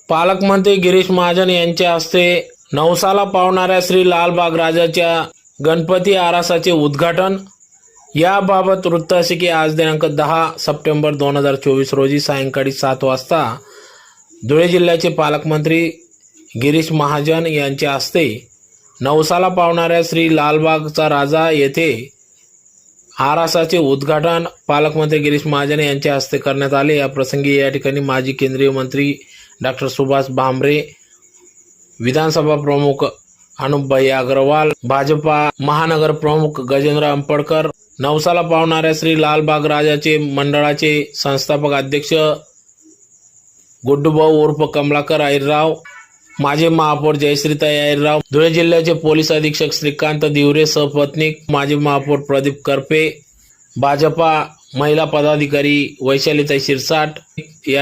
पालकमंत्री गिरीश महाजन यांच्या हस्ते नवसाला पावणाऱ्या श्री लालबाग राजाच्या गणपती आरासाचे उद्घाटन। याबाबत वृत्त असे की आज दिनांक 10 सप्टेंबर 2024 रोजी सायंकाळी 7 वाजता धुळे जिल्ह्याचे पालकमंत्री गिरीश महाजन यांच्या हस्ते नवसाला पावणाऱ्या श्री लालबागचा राजा येथे आरासाचे उद्घाटन पालकमंत्री गिरीश महाजन यांच्या हस्ते करण्यात आले। या प्रसंगी या ठिकाणी माजी केंद्रीय मंत्री डॉक्टर सुभाष भामरे, विधानसभा प्रमुख अनुपभाई अग्रवाल, भाजपा महानगर प्रमुख गजेंद्र अंपडकर, नवसाला पावणाऱ्या श्री लालबाग राजाचे मंडळाचे संस्थापक अध्यक्ष गुड्डूभाऊ उर्फ कमलाकर अहिरराव, माजी महापौर जयश्रीताई अहिरराव, धुळे जिल्ह्याचे पोलीस अधीक्षक श्रीकांत दिवरे सहपत्नीक, माजी महापौर प्रदीप करपे, भाजपा महिला पदाधिकारी वैशालीताई शिरसाट,